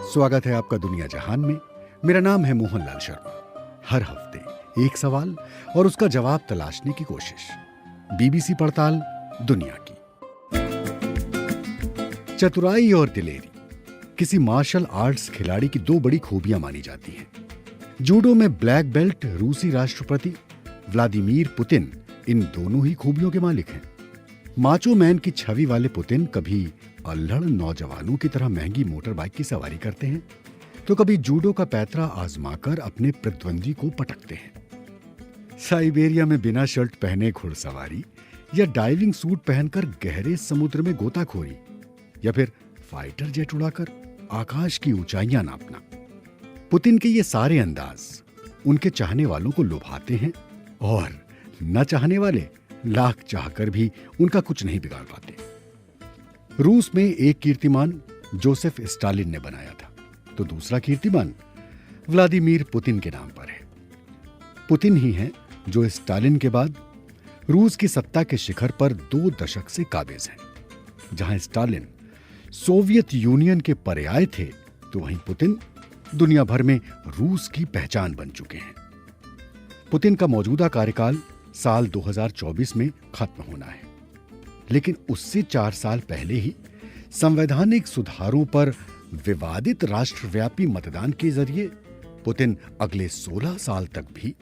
स्वागत है आपका दुनिया जहान में। मेरा नाम है मोहनलाल शर्मा। हर हफ्ते एक सवाल और उसका जवाब तलाशने की कोशिश। बीबीसी पड़ताल दुनिया की। चतुराई और दिलेरी किसी मार्शल आर्ट्स खिलाड़ी की दो बड़ी खूबियां मानी जाती हैं। जूडो में ब्लैक बेल्ट रूसी राष्ट्रपति व्लादिमीर पुतिन इन दोनों ही खूबियों के मालिक हैं। माचो मैन की छवि वाले पुतिन कभी अल्हड़ नौजवानों की तरह महंगी मोटर बाइक की सवारी करते हैं, तो कभी जूडो का पैतरा आजमाकर अपने प्रतिद्वंदी को पटकते हैं। साइबेरिया में बिना शर्ट पहने घुड़सवारी, या डाइविंग सूट पहनकर गहरे समुद्र में गोताखोरी, या फिर फाइटर जेट उड़ाकर आकाश की ऊंचाइयां नापना। पुतिन के ये सारे अंदाज उनके चाहने वालों को लुभाते हैं, और न चाहने वाले लाख चाहकर भी उनका कुछ नहीं बिगाड़ पाते। रूस में एक कीर्तिमान जोसेफ स्टालिन ने बनाया था, तो दूसरा कीर्तिमान व्लादिमीर पुतिन के नाम पर है। पुतिन ही हैं जो स्टालिन के बाद रूस की सत्ता के शिखर पर 2 दशक से काबिज हैं। जहां स्टालिन सोवियत यूनियन के पर्याय थे, तो वहीं पुतिन दुनिया भर में रूस की पहचान बन चुके हैं। पुतिन का मौजूदा कार्यकाल साल 2024 में खत्म होना है, लेकिन उससे 4 साल पहले ही संवैधानिक सुधारों पर विवादित राष्ट्रव्यापी मतदान के जरिए पुतिन अगले 16 साल तक भी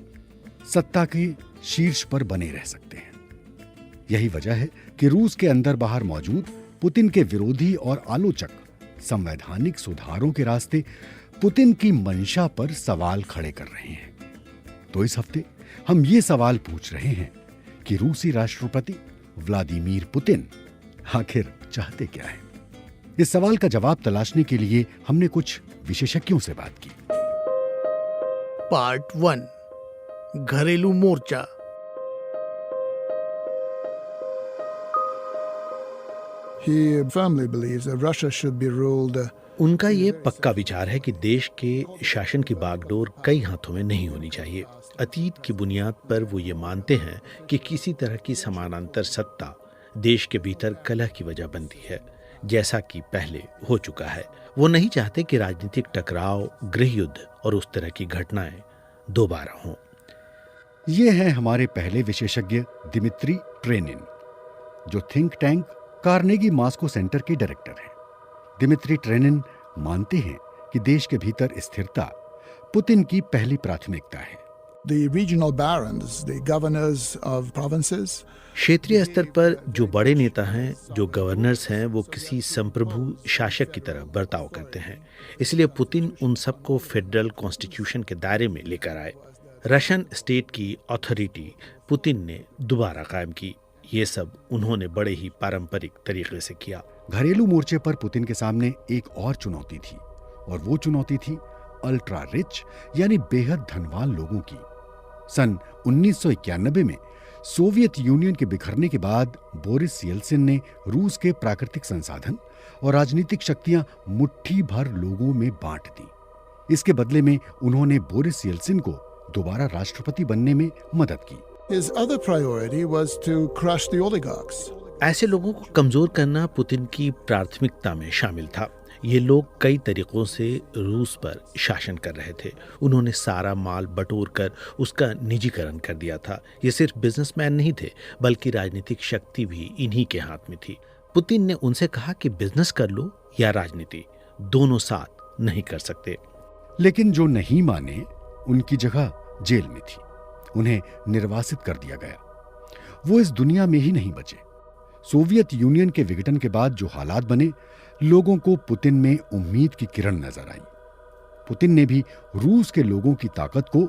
सत्ता के शीर्ष पर बने रह सकते हैं। यही वजह है कि रूस के अंदर बाहर मौजूद पुतिन के विरोधी और आलोचक संवैधानिक सुधारों के रास्ते पुतिन की मंशा पर सवाल खड़े कर रहे हैं। तो इस हफ्ते हम ये सवाल पूछ रहे हैं कि रूसी राष्ट्रपति व्लादिमीर पुतिन आखिर चाहते क्या है। इस सवाल का जवाब तलाशने के लिए हमने कुछ विशेषज्ञों से बात की। पार्ट 1, घरेलू मोर्चा। He firmly believes that Russia should be ruled. उनका ये पक्का विचार है कि देश के शासन की बागडोर कई हाथों में नहीं होनी चाहिए। अतीत की बुनियाद पर वो ये मानते हैं कि किसी तरह की समानांतर सत्ता देश के भीतर कलह की वजह बनती है, जैसा कि पहले हो चुका है। वो नहीं चाहते कि राजनीतिक टकराव, गृह युद्ध और उस तरह की घटनाएं दोबारा हों। ये हैं हमारे पहले विशेषज्ञ दिमित्री ट्रेनिन, जो think tank Carnegie Moscow centre के डायरेक्टर हैं। दिमित्री ट्रेनिन मानते हैं कि देश के भीतर स्थिरता पुतिन की पहली प्राथमिकता है। The regional barons, the governors of provinces, क्षेत्रीय स्तर पर जो बड़े नेता हैं, जो गवर्नर्स हैं, वो किसी संप्रभु शासक की तरह बर्ताव करते हैं। इसलिए पुतिन उन सबको फेडरल कॉन्स्टिट्यूशन के दायरे में लेकर आए। रशियन स्टेट की अथॉरिटी पुतिन ने दोबारा कायम की। ये सब उन्होंने बड़े ही पारंपरिक तरीके से किया। घरेलू मोर्चे पर पुतिन के सामने एक और चुनौती थी, और वो चुनौती थी अल्ट्रा रिच यानी बेहद धनवान लोगों की। सन 1991 में सोवियत यूनियन के बिखरने के बाद बोरिस येल्सिन ने रूस के प्राकृतिक संसाधन और राजनीतिक शक्तियां मुट्ठी भर लोगों में बांट दी। इसके बदले में उन्होंने बोरिस येल्सिन को दोबारा राष्ट्रपति बनने में मदद की। his other priority was to crush the oligarchs. ऐसे लोगों को कमजोर करना पुतिन की प्राथमिकता में शामिल था। ये लोग कई तरीकों से रूस पर शासन कर रहे थे। उन्होंने सारा माल बटोर कर उसका निजीकरण कर दिया था। ये सिर्फ बिजनेसमैन नहीं थे, बल्कि राजनीतिक शक्ति भी इन्हीं के हाथ में थी। पुतिन ने उनसे कहा कि बिजनेस कर लो या राजनीति, दोनों साथ नहीं कर सकते। लेकिन जो नहीं माने, उनकी जगह जेल में थी। उन्हें निर्वासित कर दिया गया। वो इस दुनिया में ही नहीं बचे। सोवियत यूनियन के विघटन के बाद जो हालात बने, लोगों को पुतिन में उम्मीद की किरण नजर आई। पुतिन ने भी रूस के लोगों की ताकत को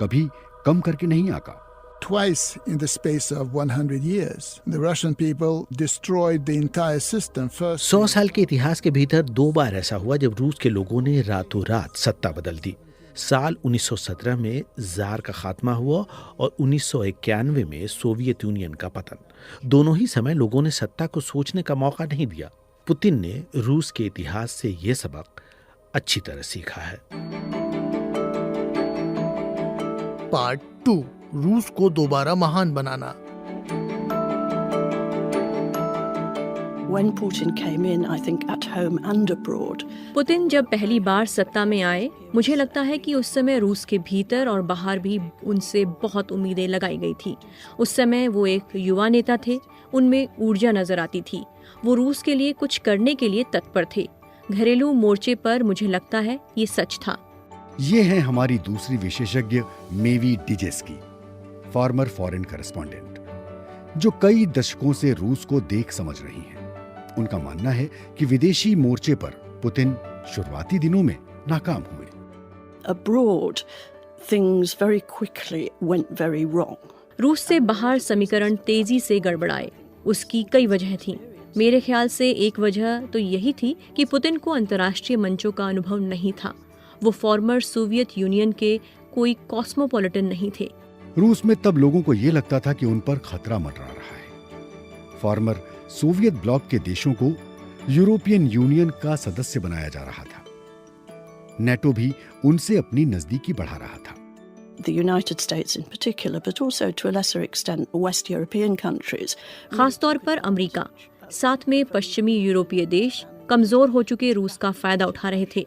कभी कम करके नहीं आंका। Twice in the space of 100 years, the Russian people destroyed the entire system. First, 100 साल के इतिहास के भीतर 2 बार ऐसा हुआ जब रूस के लोगों ने रातों रात सत्ता बदल दी। साल 1917 में जार का खात्मा हुआ और 1991 में सोवियत यूनियन का पतन। दोनों ही समय लोगों ने सत्ता को सोचने का मौका नहीं दिया। पुतिन ने रूस के इतिहास से यह सबक अच्छी तरह सीखा है। पार्ट 2, रूस को दोबारा महान बनाना। when Putin came in, I think at home and abroad, Putin जब पहली बार सत्ता में आए, मुझे लगता है कि उस समय रूस के भीतर और बाहर भी उनसे बहुत उम्मीदें लगाई गई थी। उस समय वो एक युवा नेता थे, उनमें ऊर्जा नजर आती थी। वो रूस के लिए कुछ करने के लिए तत्पर थे। घरेलू मोर्चे पर मुझे लगता है ये सच था। ये है हमारी दूसरी विशेषज्ञ मेवी डिजेस्की, फॉर्मर फॉरेन करेस्पॉन्डेंट, जो कई दशकों से रूस को देख समझ रही हैं। उनका मानना है कि विदेशी मोर्चे पर पुतिन शुरुआती दिनों में नाकाम हुए। abroad, things very quickly went very wrong. रूस से बाहर समीकरण तेजी से गड़बड़ाए। उसकी कई वजह थीं। मेरे ख्याल से एक वजह तो यही थी कि पुतिन को अंतर्राष्ट्रीय मंचों का अनुभव नहीं था। वो फॉर्मर सोवियत यूनियन के कोई कॉस्मोपॉलिटन नहीं थे। रूस में तब लोगों को यह लगता था कि उन पर खतरा मंडरा रहा है। फॉर्मर सोवियत ब्लॉक के देशों को यूरोपियन यूनियन का सदस्य बनाया जा रहा था। नेटो भी उनसे अपनी नजदीकी बढ़ा रहा था। The United States in particular, but also to a lesser extent West European countries. खासतौर पर अमेरिका, साथ में पश्चिमी यूरोपीय देश कमजोर हो चुके रूस का फायदा उठा रहे थे।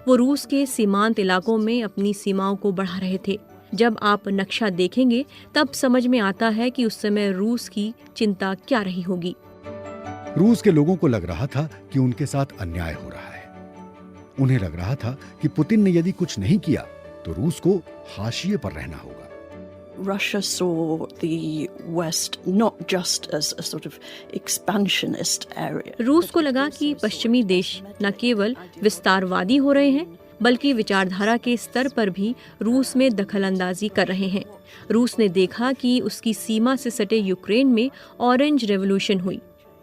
वो रूस के सीमांत इलाकों में अपनी सीमाओं को बढ़ा रहे थे। जब आप नक्शा देखेंगे तब समझ में आता है कि उस समय रूस की चिंता क्या रही होगी। रूस के लोगों को लग रहा था कि उनके साथ अन्याय हो रहा है। उन्हें लग रहा था कि पुतिन ने यदि कुछ नहीं किया तो रूस को हाशिए पर रहना होगा। Russia saw the West not just as a sort of expansionist area. रूस को लगा कि पश्चिमी देश न केवल विस्तारवादी हो रहे हैं बल्कि विचारधारा के स्तर पर भी रूस में दखलंदाजी कर रहे हैं। रूस ने देखा कि उसकी सीमा से सटे यूक्रेन में ऑरेंज रेवोल्यूशन हुई।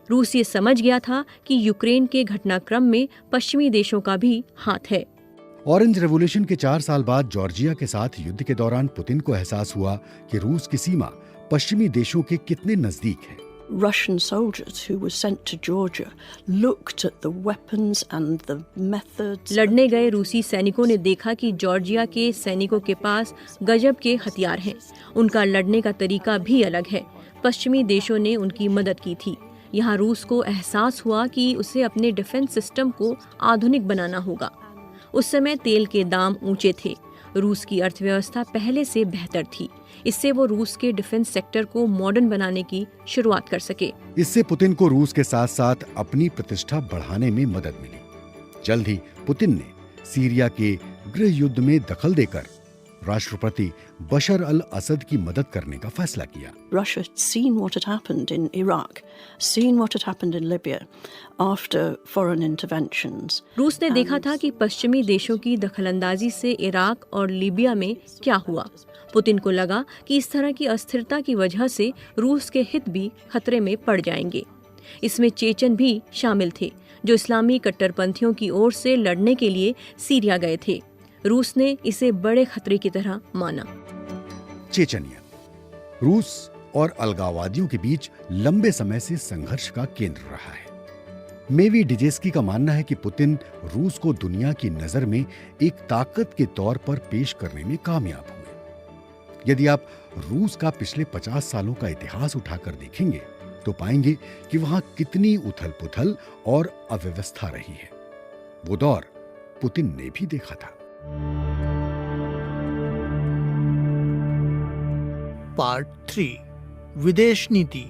रूस ये समझ गया था कि यूक्रेन के घटनाक्रम में पश्चिमी देशों का भी हाथ है। ऑरेंज रेवोल्यूशन के 4 साल बाद जॉर्जिया के साथ युद्ध के दौरान पुतिन को एहसास हुआ कि रूस की सीमा पश्चिमी देशों के कितने नजदीक है। Russian soldiers who were sent to Georgia looked at the weapons and the methods. लड़ने गए रूसी सैनिकों ने देखा कि जॉर्जिया के सैनिकों के पास गजब के हथियार हैं। उनका लड़ने का तरीका भी अलग है। पश्चिमी देशों ने उनकी मदद की थी। यहाँ रूस को एहसास हुआ कि उसे अपने डिफेंस सिस्टम को आधुनिक बनाना होगा। उस समय तेल के दाम ऊंचे थे। रूस की अर्थव्यवस्था पहले से बेहतर थी। इससे वो रूस के डिफेंस सेक्टर को मॉडर्न बनाने की शुरुआत कर सके। इससे पुतिन को रूस के साथ साथ अपनी प्रतिष्ठा बढ़ाने में मदद मिली। जल्द ही पुतिन ने सीरिया के गृह युद्ध में दखल देकर राष्ट्रपति बशर अल असद की मदद करने का फैसला किया। Russia had seen what had happened in Iraq, seen what had happened in Libya after foreign interventions. रूस ने देखा था कि पश्चिमी देशों की दखलंदाजी से इराक और लीबिया में क्या हुआ। पुतिन को लगा कि इस तरह की अस्थिरता की वजह से रूस के हित भी खतरे में पड़ जाएंगे। इसमें चेचन भी शामिल थे, जो इस्लामी कट्टरपंथियों की ओर से लड़ने के लिए सीरिया गए थे। रूस ने इसे बड़े खतरे की तरह माना। चेचनिया रूस और अलगाववादियों के बीच लंबे समय से संघर्ष का केंद्र रहा है। मेवी डिजेस्की का मानना है कि पुतिन रूस को दुनिया की नजर में एक ताकत के तौर पर पेश करने में कामयाब हुए। यदि आप रूस का पिछले 50 सालों का इतिहास उठाकर देखेंगे तो पाएंगे कि वहां कितनी उथल-पुथल और अव्यवस्था रही है। वो दौर पुतिन ने भी देखा था। पार्ट 3 विदेश नीति।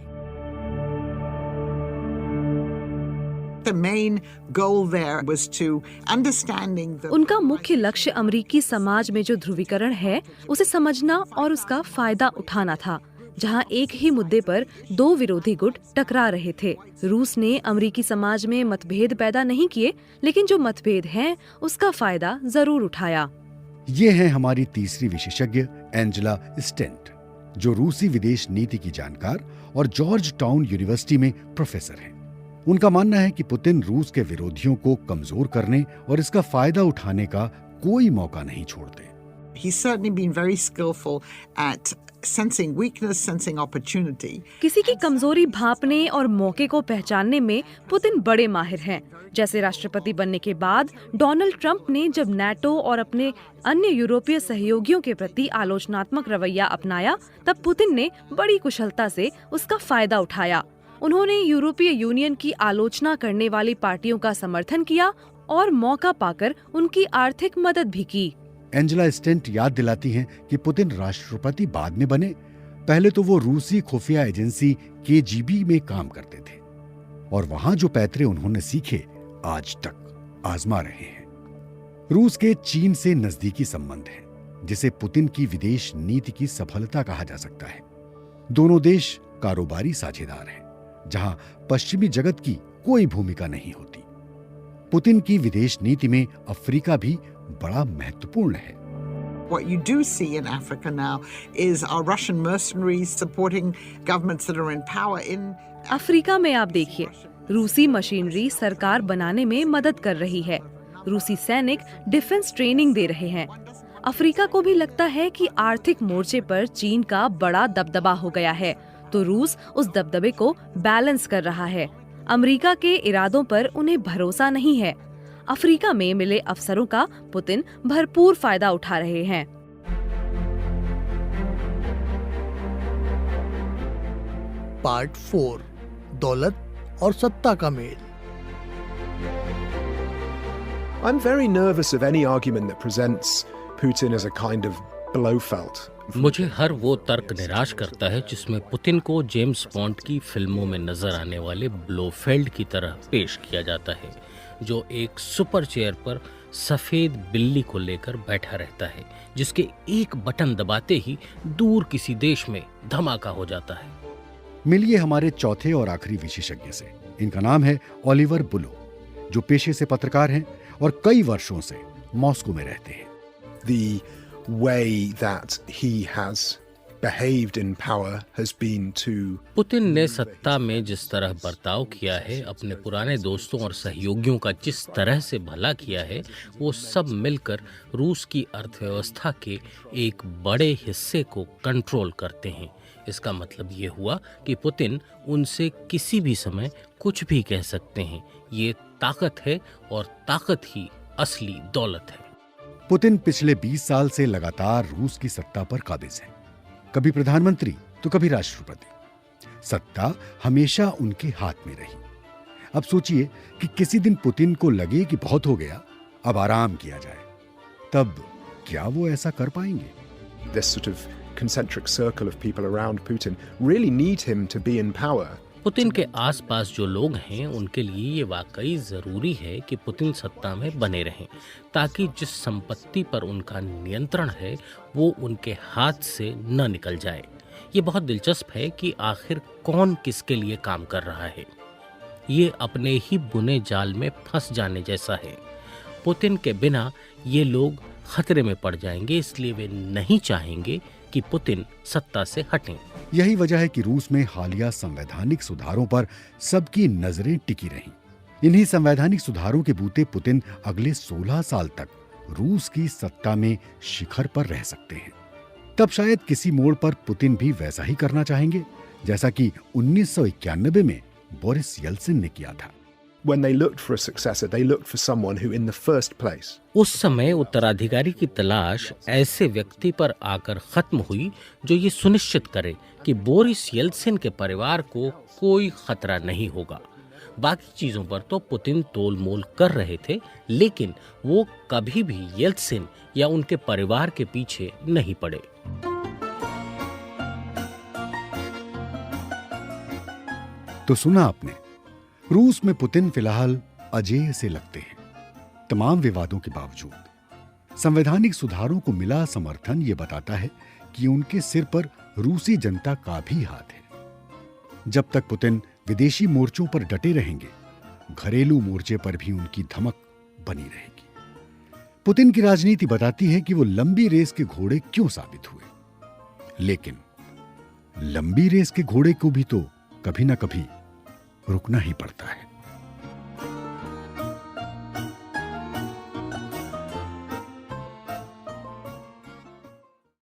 The main goal there was to understanding the उनका मुख्य लक्ष्य अमेरिकी समाज में जो ध्रुवीकरण है उसे समझना और उसका फायदा उठाना था, जहां एक ही मुद्दे पर दो विरोधी गुट टकरा रहे थे। रूस ने अमेरिकी समाज में मतभेद पैदा नहीं किए, लेकिन जो मतभेद हैं उसका फायदा जरूर उठाया। ये है हमारी तीसरी विशेषज्ञ एंजेला स्टेंट, जो रूसी विदेश नीति की जानकार और जॉर्ज टाउन यूनिवर्सिटी में प्रोफेसर हैं। उनका मानना है कि पुतिन रूस के विरोधियों को कमजोर करने और इसका फायदा उठाने का कोई मौका नहीं छोड़ते। He's certainly been very skillful at sensing weakness, sensing opportunity. किसी की कमजोरी भांपने और मौके को पहचानने में पुतिन बड़े माहिर हैं। जैसे राष्ट्रपति बनने के बाद डोनाल्ड ट्रंप ने जब नाटो और अपने अन्य यूरोपीय सहयोगियों के प्रति आलोचनात्मक रवैया अपनाया, तब पुतिन ने बड़ी कुशलता से उसका फायदा उठाया। उन्होंने यूरोपीय यूनियन की आलोचना करने वाली पार्टियों का समर्थन किया और मौका पाकर उनकी आर्थिक मदद भी की। एंजेला स्टेंट याद दिलाती हैं कि पुतिन राष्ट्रपति बाद में बने, पहले तो वो रूसी खुफिया एजेंसी KGB में काम करते थे और वहां जो पैतरे उन्होंने सीखे आज तक आजमा रहे हैं। रूस के चीन से नजदीकी संबंध है, जिसे पुतिन की विदेश नीति की सफलता कहा जा सकता है। दोनों देश कारोबारी साझेदार हैं, जहां पश्चिमी जगत की कोई भूमिका नहीं होती। पुतिन की विदेश नीति में अफ्रीका भी बड़ा महत्वपूर्ण है। What you do see in Africa now is our Russian mercenaries supporting governments that are in power in Africa में आप देखिए, रूसी मशीनरी सरकार बनाने में मदद कर रही है। रूसी सैनिक डिफेंस ट्रेनिंग दे रहे हैं। अफ्रीका को भी लगता है कि आर्थिक मोर्चे पर चीन का बड़ा दबदबा हो गया है, तो रूस उस दबदबे को बैलेंस कर रहा है। अमेरिका के इरादों पर उन्हें भरोसा नहीं है। अफ्रीका में मिले अवसरों का पुतिन भरपूर फायदा उठा रहे हैं। पार्ट 4, दौलत और सत्ता का mail. I'm very nervous of any argument that presents Putin as a kind of Blofeld. मुझे हर वो तर्क निराश करता है जिसमें पुतिन को जेम्स बॉन्ड की फिल्मों में नजर आने वाले ब्लोफेल्ड की तरह पेश किया जाता है, जो एक सुपर चेयर पर सफेद बिल्ली को लेकर बैठा रहता है, जिसके एक बटन दबाते ही दूर किसी देश में धमाका हो जाता है। मिलिए हमारे चौथे और आखिरी विशेषज्ञ से। इनका नाम है ओलिवर बुलो, जो पेशे से पत्रकार हैं और कई वर्षों से मॉस्को में रहते हैं। The way that he has behaved in power has been to Putin ने सत्ता में जिस तरह बर्ताव किया है, अपने पुराने दोस्तों और सहयोगियों का जिस तरह से भला किया है, वो सब मिलकर रूस की अर्थव्यवस्था के एक बड़े हिस्से को कंट्रोल करते हैं। इसका मतलब ये हुआ कि पुतिन उनसे किसी भी समय कुछ भी कह सकते हैं। ये ताकत है और ताकत ही असली दौलत है। पुतिन पिछले 20 साल से लगातार रूस की सत्ता पर काबिज हैं। कभी प्रधानमंत्री तो कभी राष्ट्रपति। सत्ता हमेशा उनके हाथ में रही। अब सोचिए कि किसी दिन पुतिन को लगे कि बहुत हो गया, अब आराम किया जाए, तब क्या वो ऐसा कर पाएंगे? this sort of concentric circle of people around Putin really need him to be in power. Putin के आसपास जो लोग हैं उनके लिए ये वाकई जरूरी है कि पुतिन सत्ता में बने रहें, ताकि जिस संपत्ति पर उनका नियंत्रण है वो उनके हाथ से न निकल जाए। ये बहुत दिलचस्प है कि आखिर कौन किसके लिए काम कर रहा है। ये अपने ही बुने जाल में फंस जाने जैसा है। पुतिन के बिना ये लोग खतरे में पड़ जाएंगे, इसलिए वे नहीं चाहेंगे कि पुतिन सत्ता से हटें। यही वजह है कि रूस में हालिया संवैधानिक सुधारों पर सबकी नजरें टिकी रहीं। इन्हीं संवैधानिक सुधारों के बूते पुतिन अगले 16 साल तक रूस की सत्ता में शिखर पर रह सकते हैं। तब शायद किसी मोड़ पर पुतिन भी वैसा ही करना चाहेंगे जैसा कि 1991 में बोरिस येल्सिन ने किया था। When they looked for a successor, they looked for someone who in the first place उस समय उत्तराधिकारी की तलाश ऐसे व्यक्ति पर आकर खत्म हुई जो ये सुनिश्चित करे कि बोरिस येल्सिन के परिवार को कोई खतरा नहीं होगा। बाकी चीजों पर तो पुतिन तोल मोल कर रहे थे, लेकिन वो कभी भी येल्सिन या उनके परिवार के पीछे नहीं पड़े। तो सुना आपने, रूस में पुतिन फिलहाल अजेय से लगते हैं। तमाम विवादों के बावजूद संवैधानिक सुधारों को मिला समर्थन ये बताता है कि उनके सिर पर रूसी जनता का भी हाथ है। जब तक पुतिन विदेशी मोर्चों पर डटे रहेंगे, घरेलू मोर्चे पर भी उनकी धमक बनी रहेगी। पुतिन की राजनीति बताती है कि वो लंबी रेस के घोड़े क्यों साबित हुए, लेकिन लंबी रेस के घोड़े को भी तो कभी ना कभी रुकना ही पड़ता है।